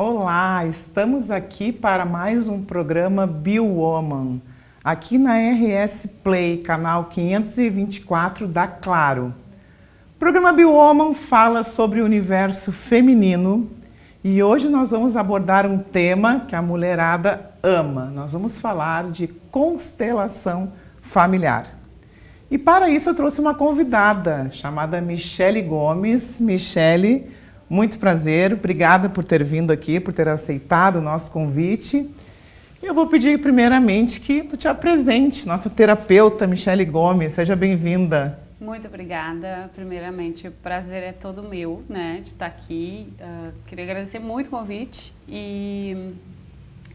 Olá, estamos aqui para mais um programa BioWoman, aqui na RS Play, canal 524 da Claro. O programa BioWoman fala sobre o universo feminino e hoje nós vamos abordar um tema que a mulherada ama. Nós vamos falar de constelação familiar. E para isso eu trouxe uma convidada chamada Michele Gomes. Michele, muito prazer, obrigada por ter vindo aqui, por ter aceitado o nosso convite. Eu vou pedir primeiramente que tu te apresente, nossa terapeuta Michele Gomes, seja bem-vinda. Muito obrigada. Primeiramente, o prazer é todo meu, né, de estar aqui. Queria agradecer muito o convite e,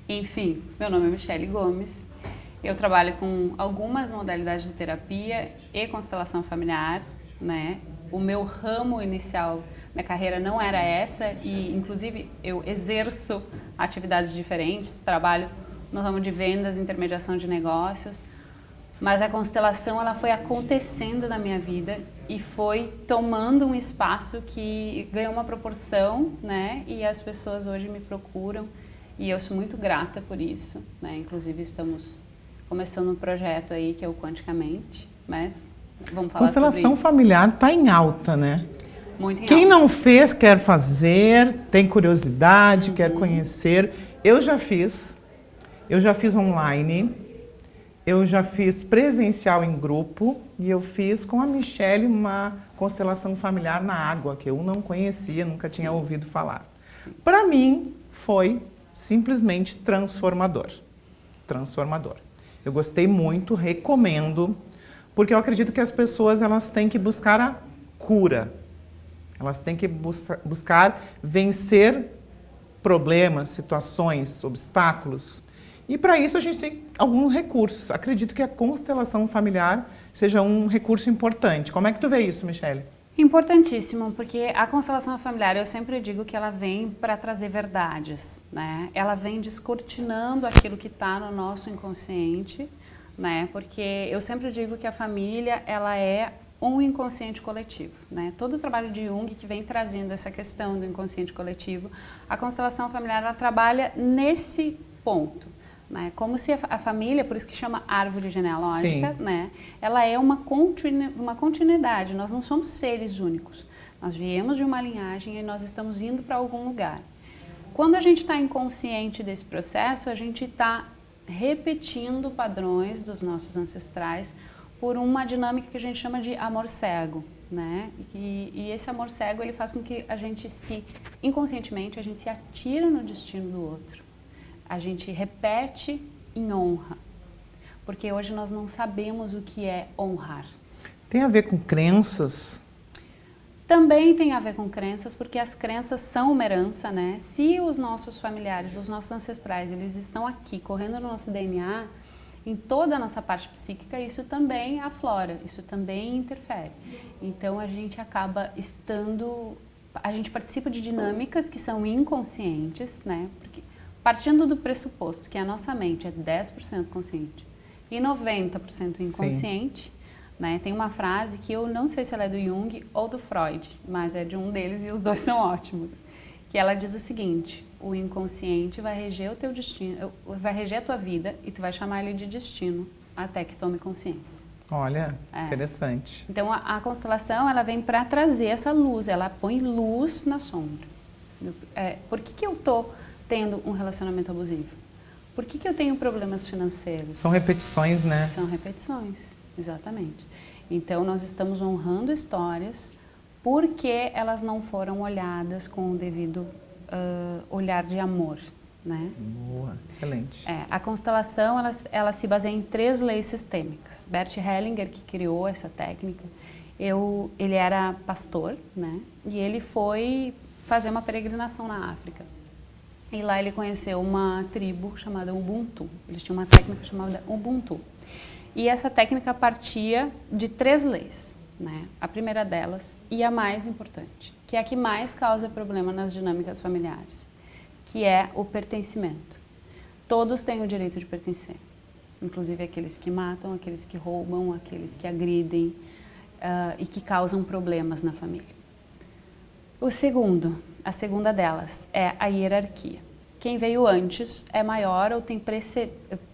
enfim, meu nome é Michele Gomes. Eu trabalho com algumas modalidades de terapia e constelação familiar, né? O meu ramo inicial, minha carreira não era essa e, inclusive, eu exerço atividades diferentes, trabalho no ramo de vendas, intermediação de negócios, mas a constelação ela foi acontecendo na minha vida e foi tomando um espaço que ganhou uma proporção, né? E as pessoas hoje me procuram e eu sou muito grata por isso, né? Inclusive estamos começando um projeto aí que é o Quanticamente, mas vamos falar sobre isso. Constelação familiar está em alta, né? Muito em Quem alta. não fez, quer fazer, tem curiosidade, quer conhecer. Eu já fiz online, eu já fiz presencial em grupo e eu fiz com a Michele uma constelação familiar na água, que eu não conhecia, nunca tinha ouvido falar. Para mim, foi simplesmente transformador. Transformador. Eu gostei muito, recomendo, porque eu acredito que as pessoas elas têm que buscar a cura. Elas têm que buscar vencer problemas, situações, obstáculos. E para isso a gente tem alguns recursos. Acredito que a constelação familiar seja um recurso importante. Como é que tu vê isso, Michele? Importantíssimo, porque a constelação familiar, eu sempre digo que ela vem para trazer verdades, né? Ela vem descortinando aquilo que está no nosso inconsciente, né? Porque eu sempre digo que a família, ela é um inconsciente coletivo, né? Todo o trabalho de Jung que vem trazendo essa questão do inconsciente coletivo, a constelação familiar, ela trabalha nesse ponto. Né? Como se a família, por isso que chama árvore genealógica, né? Ela é uma continuidade, nós não somos seres únicos. Nós viemos de uma linhagem e nós estamos indo para algum lugar. Quando a gente está inconsciente desse processo, a gente está repetindo padrões dos nossos ancestrais por uma dinâmica que a gente chama de amor cego. Né? E esse amor cego ele faz com que a gente inconscientemente, a gente se atira no destino do outro. A gente repete em honra, porque hoje nós não sabemos o que é honrar. Tem a ver com crenças? Também tem a ver com crenças, porque as crenças são uma herança, né? Se os nossos familiares, os nossos ancestrais, eles estão aqui, correndo no nosso DNA, em toda a nossa parte psíquica, isso também aflora, isso também interfere. Então a gente acaba a gente participa de dinâmicas que são inconscientes, né? Porque partindo do pressuposto que a nossa mente é 10% consciente e 90% inconsciente, né? Tem uma frase que eu não sei se ela é do Jung ou do Freud, mas é de um deles e os dois são ótimos, que ela diz o seguinte: o inconsciente vai reger o teu destino, vai reger a tua vida e tu vai chamar ele de destino até que tome consciência. Olha, interessante. Então a constelação ela vem para trazer essa luz, ela põe luz na sombra. Por que eu estou tendo um relacionamento abusivo? Por que eu tenho problemas financeiros? São repetições, né? São repetições, exatamente. Então, nós estamos honrando histórias porque elas não foram olhadas com o devido olhar de amor, né? Boa, excelente. A constelação, ela se baseia em 3 leis sistêmicas. Bert Hellinger, que criou essa técnica, ele era pastor, né? E ele foi fazer uma peregrinação na África. E lá ele conheceu uma tribo chamada Ubuntu. Eles tinham uma técnica chamada Ubuntu. E essa técnica partia de 3 leis, né? A primeira delas, e a mais importante, que é a que mais causa problema nas dinâmicas familiares, que é o pertencimento. Todos têm o direito de pertencer, inclusive aqueles que matam, aqueles que roubam, aqueles que agridem e que causam problemas na família. A segunda delas é a hierarquia. Quem veio antes é maior ou tem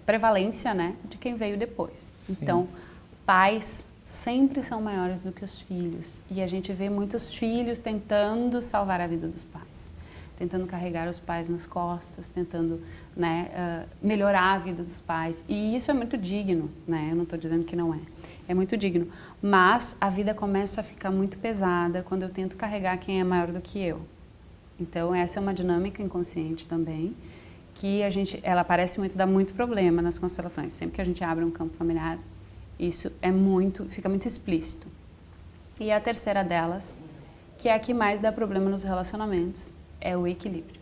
prevalência, né, de quem veio depois. Sim. Então, pais sempre são maiores do que os filhos. E a gente vê muitos filhos tentando salvar a vida dos pais. Tentando carregar os pais nas costas, tentando, né, melhorar a vida dos pais. E isso é muito digno, né? Eu não estou dizendo que não é. É muito digno. Mas a vida começa a ficar muito pesada quando eu tento carregar quem é maior do que eu. Então, essa é uma dinâmica inconsciente também, que ela parece muito, dá muito problema nas constelações. Sempre que a gente abre um campo familiar, isso fica muito explícito. E a terceira delas, que é a que mais dá problema nos relacionamentos, é o equilíbrio.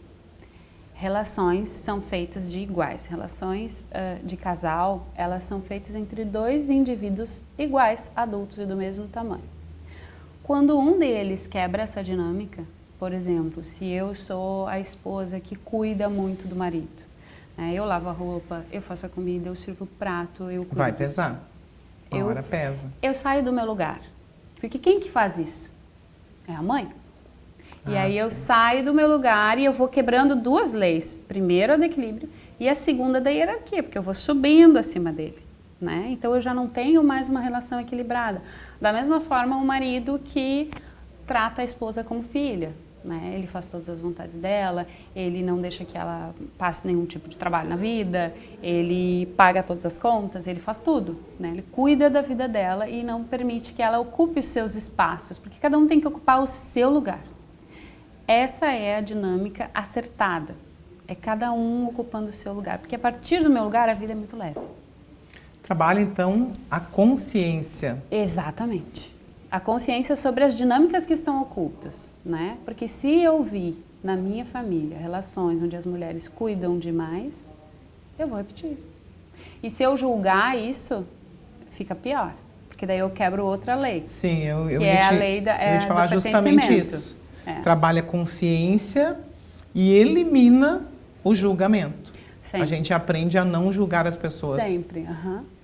Relações são feitas de iguais. Relações de casal, elas são feitas entre dois indivíduos iguais, adultos e do mesmo tamanho. Quando um deles quebra essa dinâmica, por exemplo, se eu sou a esposa que cuida muito do marido, né? Eu lavo a roupa, eu faço a comida, eu sirvo o prato, eu cuido. Vai pesar. A hora pesa. Eu saio do meu lugar. Porque quem que faz isso? É a mãe. E aí eu saio do meu lugar e eu vou quebrando duas leis. Primeiro a do equilíbrio e a segunda da hierarquia, porque eu vou subindo acima dele, né? Então eu já não tenho mais uma relação equilibrada. Da mesma forma, o marido que trata a esposa como filha, né? Ele faz todas as vontades dela, ele não deixa que ela passe nenhum tipo de trabalho na vida, ele paga todas as contas, ele faz tudo, né? Ele cuida da vida dela e não permite que ela ocupe os seus espaços, porque cada um tem que ocupar o seu lugar. Essa é a dinâmica acertada. É cada um ocupando o seu lugar. Porque a partir do meu lugar, a vida é muito leve. Trabalha, então, a consciência. Exatamente. A consciência sobre as dinâmicas que estão ocultas, né? Porque se eu vi na minha família relações onde as mulheres cuidam demais, eu vou repetir. E se eu julgar isso, fica pior. Porque daí eu quebro outra lei. Sim, eu ia te falar justamente isso. Trabalha a consciência e elimina o julgamento. Sempre. A gente aprende a não julgar as pessoas. Sempre,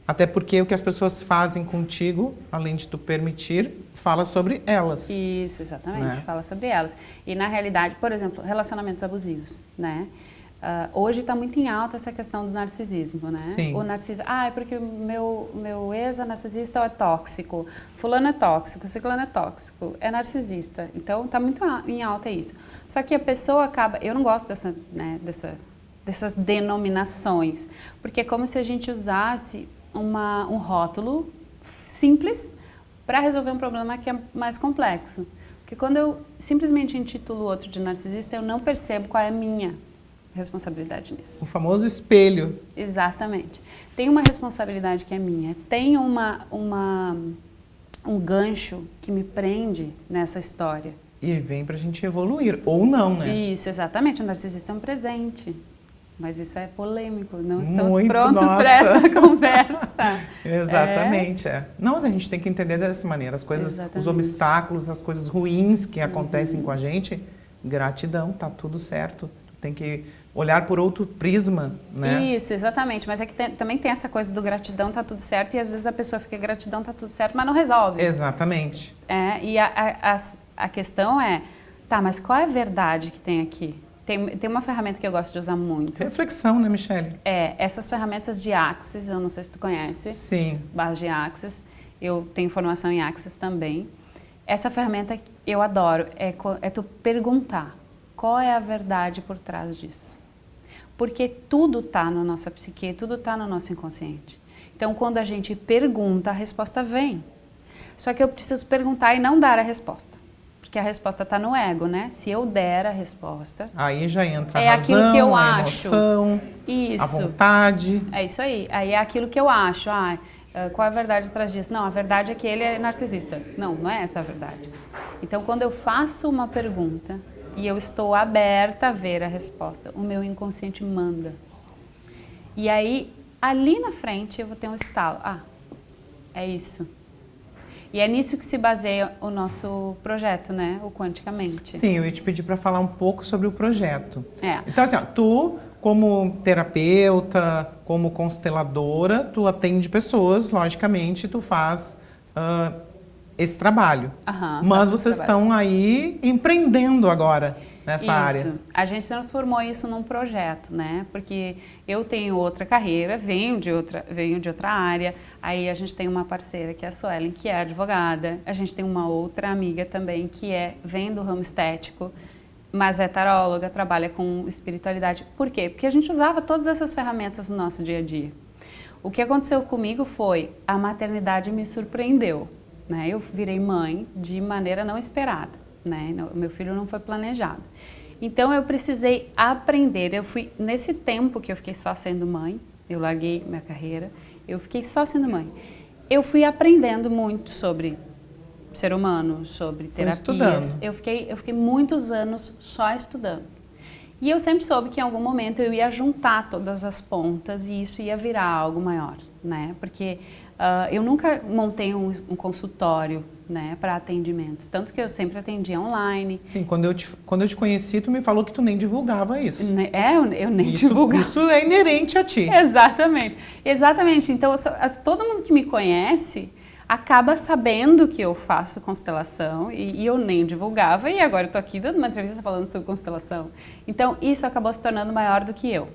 Até porque o que as pessoas fazem contigo, além de tu permitir, fala sobre elas. Isso, exatamente, né? Fala sobre elas. E na realidade, por exemplo, relacionamentos abusivos, né? Hoje está muito em alta essa questão do narcisismo, né? Sim. O narcisismo, é porque meu ex é narcisista ou é tóxico, fulano é tóxico, ciclano é tóxico, é narcisista. Então está muito em alta isso. Só que a pessoa acaba, eu não gosto dessas denominações, porque é como se a gente usasse um rótulo simples para resolver um problema que é mais complexo. Porque quando eu simplesmente intitulo o outro de narcisista, eu não percebo qual é a minha responsabilidade nisso. O famoso espelho. Exatamente. Tem uma responsabilidade que é minha. Tem um gancho que me prende nessa história. E vem pra gente evoluir, ou não, né? Isso, exatamente. O narcisista é um presente. Mas isso é polêmico. Não estamos muito, prontos para essa conversa. Exatamente, Não, mas a gente tem que entender dessa maneira. As coisas, exatamente. Os obstáculos, as coisas ruins que acontecem com a gente, gratidão, tá tudo certo. Tem que olhar por outro prisma, né? Isso, exatamente. Mas é que também tem essa coisa do gratidão, tá tudo certo, e às vezes a pessoa fica gratidão, tá tudo certo, mas não resolve. Exatamente. E a questão é, tá, mas qual é a verdade que tem aqui? Tem uma ferramenta que eu gosto de usar muito. Reflexão, né, Michele? Essas ferramentas de Axis, eu não sei se tu conhece. Sim. Base de Axis. Eu tenho formação em Axis também. Essa ferramenta eu adoro, é tu perguntar qual é a verdade por trás disso. Porque tudo está na nossa psique, tudo está no nosso inconsciente. Então, quando a gente pergunta, a resposta vem. Só que eu preciso perguntar e não dar a resposta. Porque a resposta está no ego, né? Se eu der a resposta... Aí já entra a razão, razão, aquilo que eu a acho. Emoção, isso. A vontade. É isso aí. Aí é aquilo que eu acho. Qual é a verdade atrás disso? Não, a verdade é que ele é narcisista. Não, não é essa a verdade. Então, quando eu faço uma pergunta e eu estou aberta a ver a resposta, o meu inconsciente manda. E aí, ali na frente, eu vou ter um estalo. É isso. E é nisso que se baseia o nosso projeto, né? O Quanticamente. Sim, eu ia te pedir para falar um pouco sobre o projeto. Então, assim, tu, como terapeuta, como consteladora, tu atende pessoas, logicamente, tu faz esse trabalho. Aham, Mas faço vocês esse trabalho. estão aí empreendendo agora nessa área. Isso. A gente transformou isso num projeto, né? Porque eu tenho outra carreira, venho de outra área. Aí a gente tem uma parceira que é a Suelen, que é advogada. A gente tem uma outra amiga também que vem do ramo estético, mas é taróloga, trabalha com espiritualidade. Por quê? Porque a gente usava todas essas ferramentas no nosso dia a dia. O que aconteceu comigo foi, a maternidade me surpreendeu, né? Eu virei mãe de maneira não esperada, né? Meu filho não foi planejado. Então eu precisei aprender, eu fui, nesse tempo que eu fiquei só sendo mãe, eu larguei minha carreira, eu fiquei só sendo mãe. Eu fui aprendendo muito sobre ser humano, sobre terapias. Estudando. Eu fiquei muitos anos só estudando. E eu sempre soube que em algum momento eu ia juntar todas as pontas e isso ia virar algo maior, né? Porque eu nunca montei um consultório, né, para atendimentos. Tanto que eu sempre atendia online. Sim, quando eu te conheci, tu me falou que tu nem divulgava isso. Eu nem divulgava. Isso é inerente a ti. Exatamente. Exatamente. Então, todo mundo que me conhece acaba sabendo que eu faço constelação e eu nem divulgava e agora eu tô aqui dando uma entrevista falando sobre constelação. Então, isso acabou se tornando maior do que eu,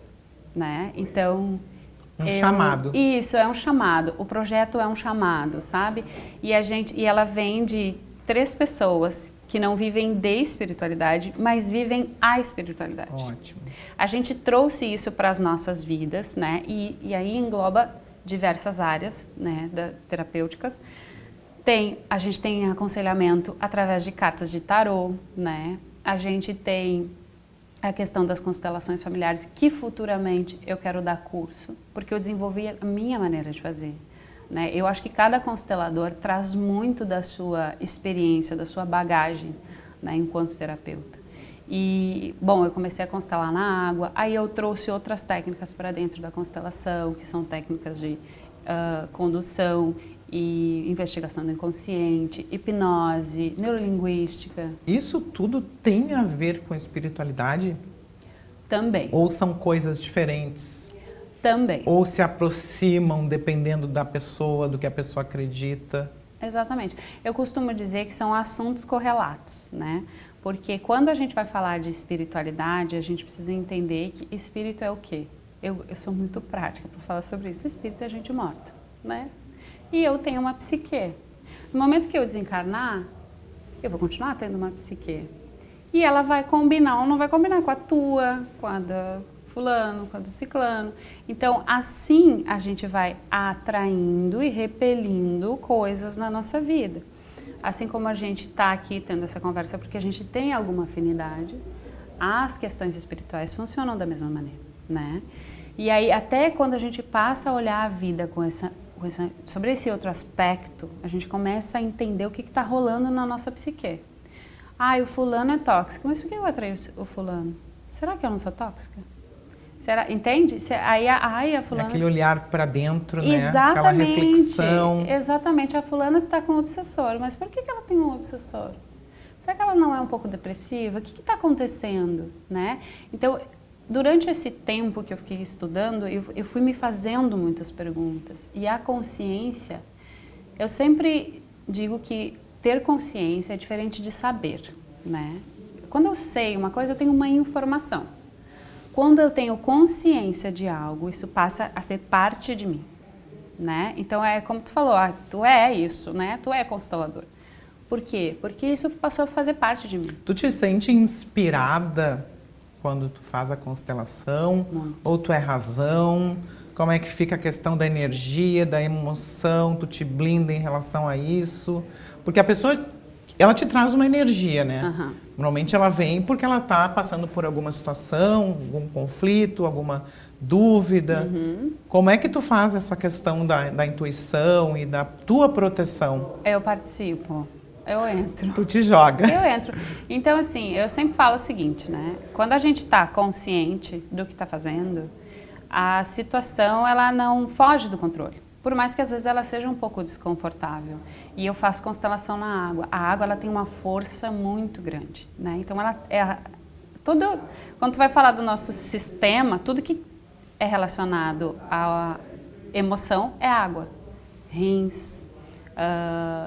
né? Então... chamado. Isso, é um chamado. O projeto é um chamado, sabe? E ela vem de 3 pessoas que não vivem de espiritualidade, mas vivem a espiritualidade. Ótimo. A gente trouxe isso para as nossas vidas, né? E aí engloba diversas áreas, né, terapêuticas. A gente tem aconselhamento através de cartas de tarô, né? A gente tem a questão das constelações familiares, que futuramente eu quero dar curso, porque eu desenvolvi a minha maneira de fazer, né? Eu acho que cada constelador traz muito da sua experiência, da sua bagagem, né, enquanto terapeuta. E, bom, eu comecei a constelar na água, aí eu trouxe outras técnicas para dentro da constelação, que são técnicas de condução e investigação do inconsciente, hipnose, neurolinguística. Isso tudo tem a ver com espiritualidade? Também. Ou são coisas diferentes? Também. Ou se aproximam dependendo da pessoa, do que a pessoa acredita? Exatamente. Eu costumo dizer que são assuntos correlatos, né? Porque quando a gente vai falar de espiritualidade, a gente precisa entender que espírito é o quê? Eu sou muito prática para falar sobre isso. Espírito é gente morta, né? E eu tenho uma psique. No momento que eu desencarnar, eu vou continuar tendo uma psique. E ela vai combinar ou não vai combinar com a tua, com a da fulano, com a do ciclano. Então, assim a gente vai atraindo e repelindo coisas na nossa vida. Assim como a gente está aqui tendo essa conversa porque a gente tem alguma afinidade, as questões espirituais funcionam da mesma maneira, né? E aí, até quando a gente passa a olhar a vida sobre esse outro aspecto, a gente começa a entender o que está rolando na nossa psique. O fulano é tóxico, mas por que eu atraí o fulano? Será que eu não sou tóxica? Será, entende? A fulana... Aquele olhar para dentro, né? Exatamente, aquela reflexão. Exatamente. A fulana está com um obsessor, mas por que ela tem um obsessor? Será que ela não é um pouco depressiva? O que está acontecendo, né? Então, durante esse tempo que eu fiquei estudando, eu fui me fazendo muitas perguntas. E a consciência, eu sempre digo que ter consciência é diferente de saber, né? Quando eu sei uma coisa, eu tenho uma informação. Quando eu tenho consciência de algo, isso passa a ser parte de mim, né? Então, é como tu falou, tu é isso, né? Tu é constelador. Por quê? Porque isso passou a fazer parte de mim. Tu te sente inspirada quando tu faz a constelação? Muito. Ou tu é razão? Como é que fica a questão da energia, da emoção? Tu te blinda em relação a isso? Porque a pessoa, ela te traz uma energia, né? Uhum. Normalmente ela vem porque ela está passando por alguma situação, algum conflito, alguma dúvida. Uhum. Como é que tu faz essa questão da intuição e da tua proteção? Eu participo, eu entro. Tu te joga. Eu entro. Então, assim, eu sempre falo o seguinte, né? Quando a gente está consciente do que está fazendo, a situação, ela não foge do controle. Por mais que às vezes ela seja um pouco desconfortável. E eu faço constelação na água. A água, ela tem uma força muito grande, né? Então, quando tu vai falar do nosso sistema, tudo que é relacionado à emoção é água. Rins,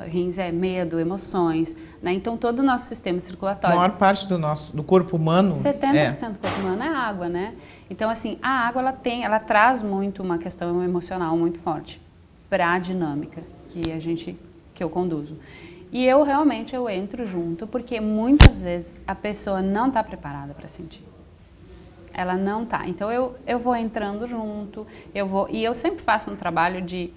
rins é medo, emoções, né? Então todo o nosso sistema circulatório... A maior parte do corpo humano 70% do corpo humano é água, né? Então assim, a água ela traz muito uma questão emocional muito forte para a dinâmica que eu conduzo. E eu realmente entro junto, porque muitas vezes a pessoa não está preparada para sentir. Ela não está. Então eu vou entrando junto, e eu sempre faço um trabalho de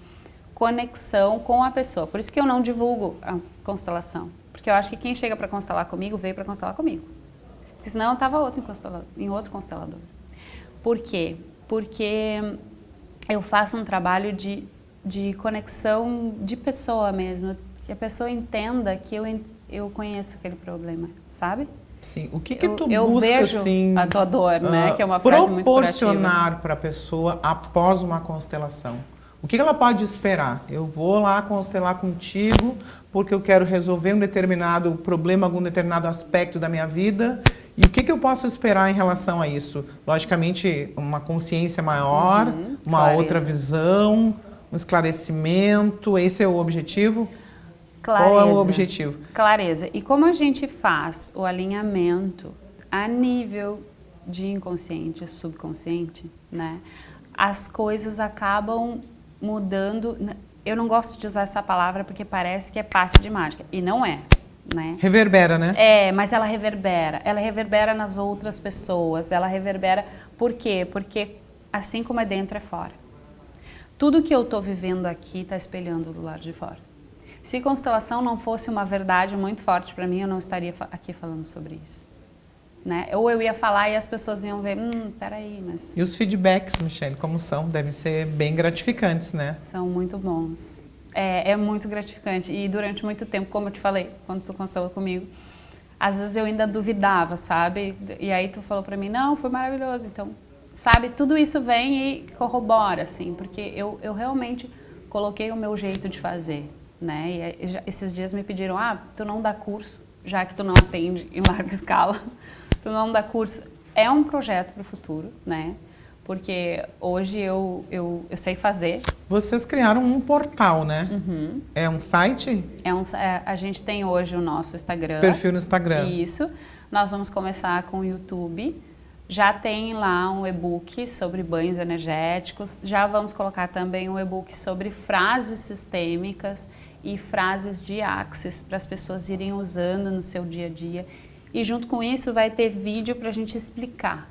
conexão com a pessoa. Por isso que eu não divulgo a constelação. Porque eu acho que quem chega para constelar comigo, veio para constelar comigo. Porque senão eu estava em outro constelador. Por quê? Porque eu faço um trabalho de conexão de pessoa mesmo. Que a pessoa entenda que eu conheço aquele problema, sabe? Sim. O que tu eu busca, vejo assim, a tua dor, né? Que é uma frase muito curativa. Proporcionar para a pessoa após uma constelação? O que ela pode esperar? Eu vou lá constelar contigo porque eu quero resolver um determinado problema, algum determinado aspecto da minha vida. E o que eu posso esperar em relação a isso? Logicamente, uma consciência maior, uma clareza. outra visão, um esclarecimento. Esse é o objetivo? Clareza. Qual é o objetivo? Clareza. E como a gente faz o alinhamento a nível de inconsciente, subconsciente, né? As coisas acabam mudando. Eu não gosto de usar essa palavra porque parece que é passe de mágica. E não é, né? Reverbera, né? Mas ela reverbera. Ela reverbera nas outras pessoas. Ela reverbera... Por quê? Porque assim como é dentro, é fora. Tudo que eu estou vivendo aqui está espelhando do lado de fora. Se constelação não fosse uma verdade muito forte para mim, eu não estaria aqui falando sobre isso. Né? Ou eu ia falar e as pessoas iam ver, peraí, mas... E os feedbacks, Michele, como são? Devem ser bem gratificantes, né? São muito bons. É muito gratificante. E durante muito tempo, como eu te falei, quando tu constelou comigo, às vezes eu ainda duvidava, sabe? E aí tu falou pra mim, não, foi maravilhoso. Então, sabe, tudo isso vem e corrobora, assim, porque eu realmente coloquei o meu jeito de fazer, né? E esses dias me pediram, tu não dá curso, já que tu não atende em larga escala. Tu não dá curso. É um projeto para o futuro, né? Porque hoje eu sei fazer. Vocês criaram um portal, né? É um site? A gente tem hoje o nosso Instagram. Perfil no Instagram. Isso. Nós vamos começar com o YouTube. Já tem lá um e-book sobre banhos energéticos. Já vamos colocar também um e-book sobre frases sistêmicas e frases de Axis para as pessoas irem usando no seu dia a dia. E junto com isso vai ter vídeo para a gente explicar.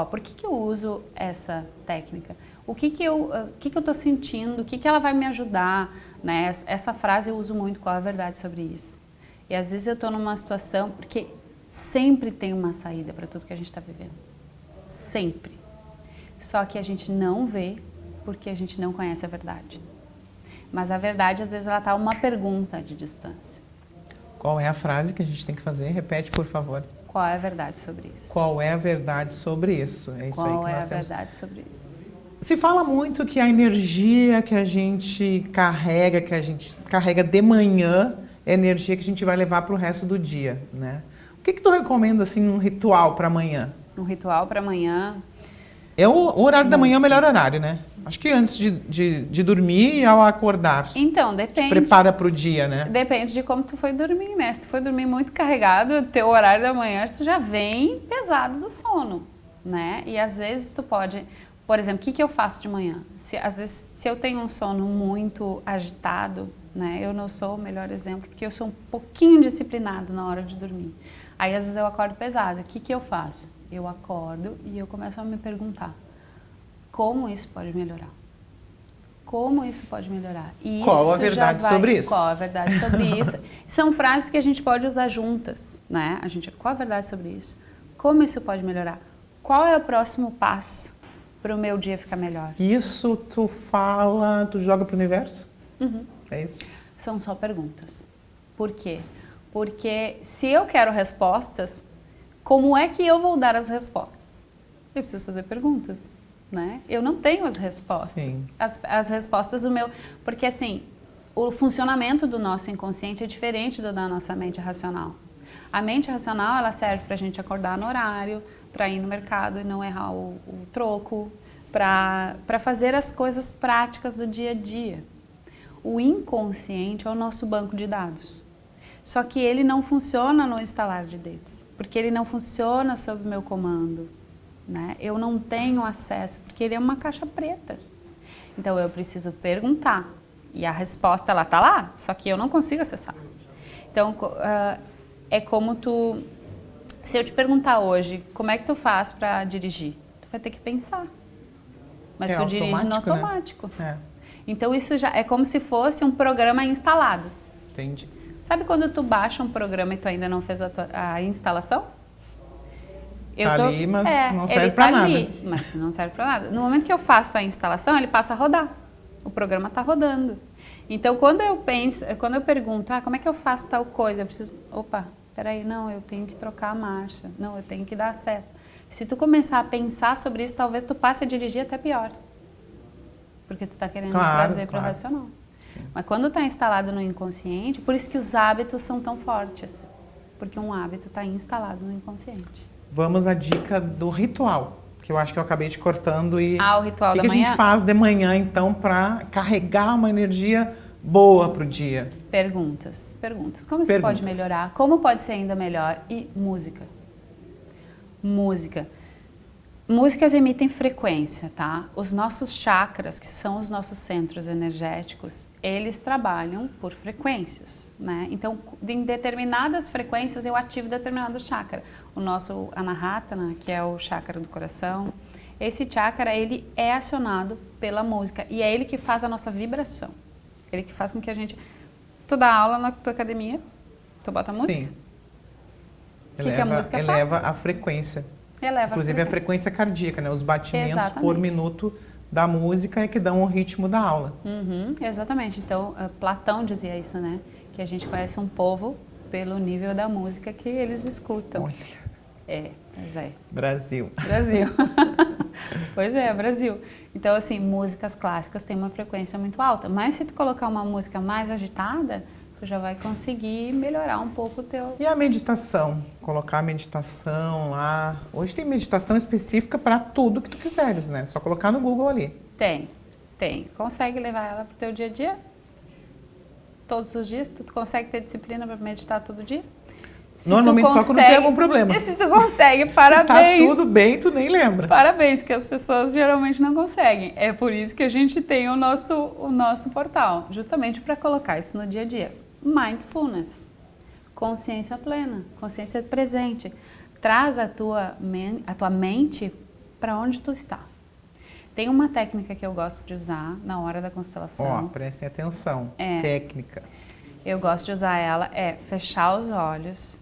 Por que eu uso essa técnica? O que eu estou sentindo? O que ela vai me ajudar? Né? Essa frase eu uso muito, qual é a verdade sobre isso? E às vezes eu estou numa situação, porque sempre tem uma saída para tudo que a gente está vivendo. Sempre. Só que a gente não vê porque a gente não conhece a verdade. Mas a verdade, às vezes, ela está a uma pergunta de distância. Qual é a frase que a gente tem que fazer? Repete, por favor. Qual é a verdade sobre isso? Qual é a verdade sobre isso? É isso aí que nós temos. Qual é a verdade sobre isso? Se fala muito que a energia que a gente carrega de manhã, é a energia que a gente vai levar para o resto do dia, né? O que tu recomenda, assim, um ritual para amanhã? Um ritual para amanhã? O horário da manhã é o melhor horário, né? Acho que antes de dormir e ao acordar. Então, depende. Te prepara para o dia, né? Depende de como tu foi dormir, né? Se tu foi dormir muito carregado, teu horário da manhã, tu já vem pesado do sono, né? E às vezes tu pode... Por exemplo, o que eu faço de manhã? Às vezes, se eu tenho um sono muito agitado, né? Eu não sou o melhor exemplo, porque eu sou um pouquinho disciplinado na hora de dormir. Aí, às vezes, eu acordo pesada. O que eu faço? Eu acordo e eu começo a me perguntar, como isso pode melhorar? Como isso pode melhorar? E qual a verdade sobre isso? Qual a verdade sobre isso? São frases que a gente pode usar juntas, né? Qual a verdade sobre isso? Como isso pode melhorar? Qual é o próximo passo para o meu dia ficar melhor? Isso tu joga pro universo? É isso? São só perguntas. Por quê? Porque se eu quero respostas, como é que eu vou dar as respostas? Eu preciso fazer perguntas, né? Eu não tenho as respostas. Sim. As respostas do meu... Porque, assim, o funcionamento do nosso inconsciente é diferente do da nossa mente racional. A mente racional, ela serve para a gente acordar no horário, para ir no mercado e não errar o troco, para fazer as coisas práticas do dia a dia. O inconsciente é o nosso banco de dados. Só que ele não funciona no instalar de dedos, porque ele não funciona sob meu comando, né? Eu não tenho acesso, porque ele é uma caixa preta. Então eu preciso perguntar, e a resposta ela tá lá, só que eu não consigo acessar. Então é como tu, se eu te perguntar hoje, como é que tu faz para dirigir? Tu vai ter que pensar, mas tu dirige no automático. Né? Então isso já é como se fosse um programa instalado. Entendi. Sabe quando tu baixa um programa e tu ainda não fez a instalação? Ali, mas não serve para nada. Mas não serve para nada. No momento que eu faço a instalação, ele passa a rodar. O programa está rodando. Então, quando eu pergunto, como é que eu faço tal coisa? Eu preciso, peraí, não, eu tenho que trocar a marcha. Não, eu tenho que dar seta. Se tu começar a pensar sobre isso, talvez tu passe a dirigir até pior. Porque tu está querendo trazer para o racional. Sim. Mas quando está instalado no inconsciente, por isso que os hábitos são tão fortes. Porque um hábito está instalado no inconsciente. Vamos à dica do ritual, que eu acho que eu acabei te cortando. E o ritual da manhã? O que a gente faz de manhã, então, para carregar uma energia boa para o dia? Perguntas. Como isso pode melhorar? Como pode ser ainda melhor? E música. Músicas emitem frequência, tá? Os nossos chakras, que são os nossos centros energéticos, eles trabalham por frequências, né? Então, em determinadas frequências, eu ativo determinado chakra. O nosso Anahatana, que é o chakra do coração, esse chakra, ele é acionado pela música e é ele que faz a nossa vibração. Ele que faz com que a gente... Tu dá aula na tua academia, tu bota música? Sim. O que a música faz? Eleva a frequência. Inclusive a frequência cardíaca, né? Os batimentos por minuto da música é que dão o ritmo da aula. Exatamente. Então, Platão dizia isso, né? Que a gente conhece um povo pelo nível da música que eles escutam. Olha. Pois é. Brasil. Pois é, Brasil. Então, assim, músicas clássicas têm uma frequência muito alta. Mas se tu colocar uma música mais agitada, tu já vai conseguir melhorar um pouco o teu... E a meditação? Colocar a meditação lá... Hoje tem meditação específica para tudo que tu quiseres, né? Só colocar no Google ali. Tem. Consegue levar ela pro teu dia a dia? Todos os dias? Tu consegue ter disciplina para meditar todo dia? Normalmente só quando tem algum problema. Se tu consegue, parabéns. Se tá tudo bem, tu nem lembra. Parabéns, que as pessoas geralmente não conseguem. É por isso que a gente tem o nosso portal, justamente para colocar isso no dia a dia. Mindfulness, consciência plena, consciência presente. Traz a tua mente para onde tu está. Tem uma técnica que eu gosto de usar na hora da constelação. Prestem atenção. Técnica. Eu gosto de usar ela, fechar os olhos,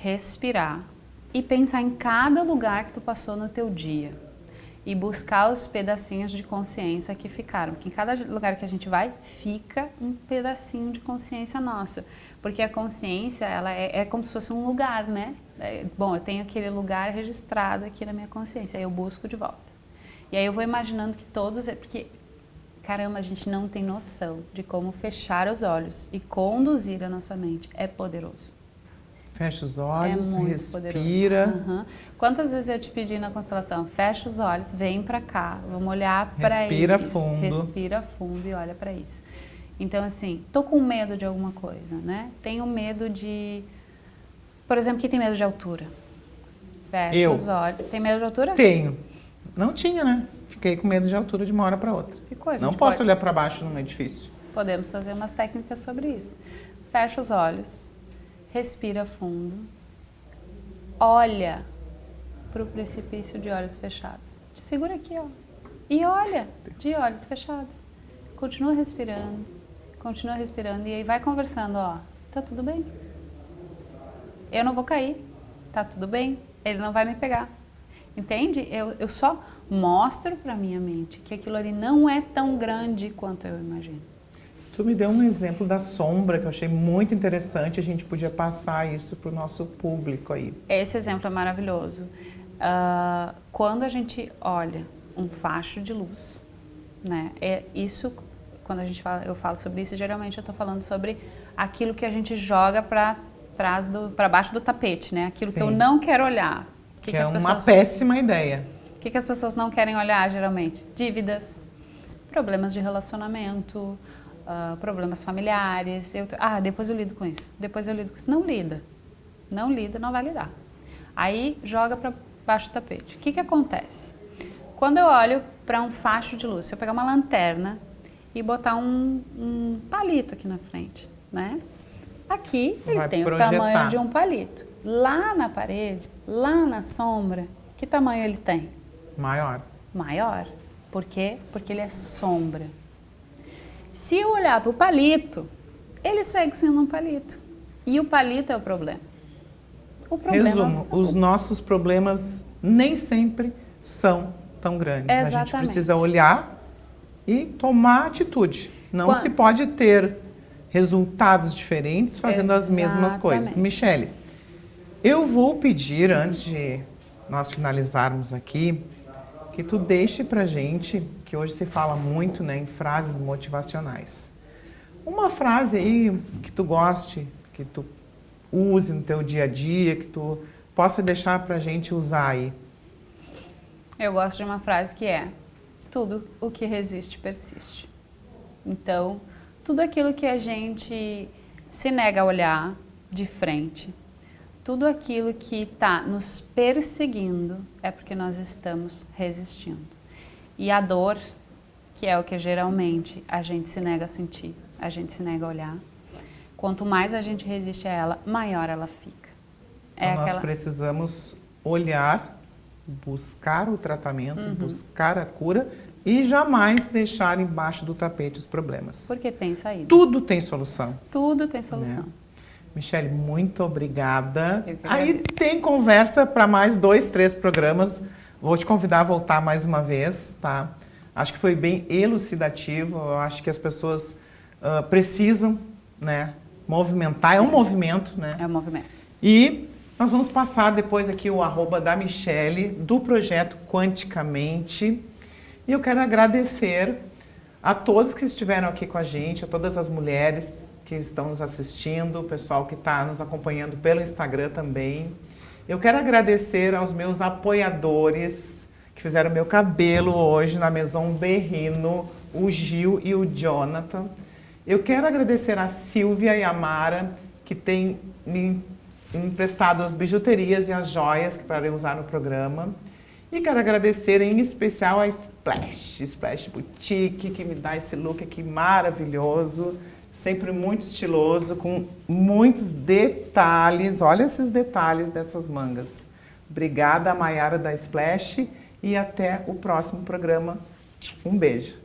respirar e pensar em cada lugar que tu passou no teu dia. E buscar os pedacinhos de consciência que ficaram. Porque em cada lugar que a gente vai, fica um pedacinho de consciência nossa. Porque a consciência, ela é como se fosse um lugar, né? Eu tenho aquele lugar registrado aqui na minha consciência. Aí eu busco de volta. E aí eu vou imaginando que todos... Porque, caramba, a gente não tem noção de como fechar os olhos e conduzir a nossa mente. É poderoso. Fecha os olhos, respira. Quantas vezes eu te pedi na constelação? Fecha os olhos, vem pra cá, vamos olhar pra isso. Respira fundo e olha pra isso. Então, assim, tô com medo de alguma coisa, né? Tenho medo de... Por exemplo, quem tem medo de altura? Fecha os olhos. Tem medo de altura? Tenho. Não tinha, né? Fiquei com medo de altura de uma hora pra outra. Não posso olhar pra baixo num edifício. Podemos fazer umas técnicas sobre isso. Fecha os olhos. Respira fundo, olha para o precipício de olhos fechados. Te segura aqui, e olha de olhos fechados. Continua respirando e aí vai conversando, tá tudo bem? Eu não vou cair, tá tudo bem? Ele não vai me pegar. Entende? Eu só mostro para minha mente que aquilo ali não é tão grande quanto eu imagino. Tu me deu um exemplo da sombra que eu achei muito interessante. A gente podia passar isso para o nosso público aí. Esse exemplo é maravilhoso. Quando a gente olha um facho de luz, né? Quando eu falo sobre isso, geralmente eu estou falando sobre aquilo que a gente joga para baixo do tapete, né? Aquilo que eu não quero olhar. Que é uma péssima ideia. O que as pessoas não querem olhar, geralmente? Dívidas, problemas de relacionamento, problemas familiares. Depois eu lido com isso. Depois eu lido com isso. Não lida. Não lida, não vai lidar. Aí joga para baixo do tapete. O que acontece? Quando eu olho para um facho de luz, se eu pegar uma lanterna e botar um palito aqui na frente, né? Aqui ele tem o tamanho de um palito. Lá na parede, lá na sombra, que tamanho ele tem? Maior. Maior. Por quê? Porque ele é sombra. Se eu olhar para o palito, ele segue sendo um palito. E o palito é o problema. Resumo, os nossos problemas nem sempre são tão grandes. Exatamente. A gente precisa olhar e tomar atitude. Não se pode ter resultados diferentes fazendo as mesmas coisas. Michele, eu vou pedir, antes de nós finalizarmos aqui, que tu deixe pra gente, que hoje se fala muito, né, em frases motivacionais. Uma frase aí que tu goste, que tu use no teu dia a dia, que tu possa deixar pra gente usar aí. Eu gosto de uma frase que é: tudo o que resiste persiste. Então, tudo aquilo que a gente se nega a olhar de frente, tudo aquilo que está nos perseguindo é porque nós estamos resistindo. E a dor, que é o que geralmente a gente se nega a sentir, a gente se nega a olhar, quanto mais a gente resiste a ela, maior ela fica. Então nós precisamos olhar, buscar o tratamento, buscar a cura e jamais deixar embaixo do tapete os problemas. Porque tem saída. Tudo tem solução. Tudo tem solução. Né? Michele, muito obrigada. Eu que Aí agradeço. tem conversa para mais 2, 3 programas. Vou te convidar a voltar mais uma vez, tá? Acho que foi bem elucidativo. Eu acho que as pessoas precisam, né, movimentar. É um movimento, né? É um movimento. E nós vamos passar depois aqui o @ da Michele, do projeto Quanticamente. E eu quero agradecer a todos que estiveram aqui com a gente, a todas as mulheres que estão nos assistindo, o pessoal que está nos acompanhando pelo Instagram também. Eu quero agradecer aos meus apoiadores que fizeram meu cabelo hoje na Maison Berrino, o Gil e o Jonathan. Eu quero agradecer a Silvia e a Mara, que têm me emprestado as bijuterias e as joias para eu usar no programa. E quero agradecer em especial a Splash Boutique, que me dá esse look aqui maravilhoso, sempre muito estiloso, com muitos detalhes. Olha esses detalhes dessas mangas. Obrigada, Maiara da Splash, e até o próximo programa. Um beijo.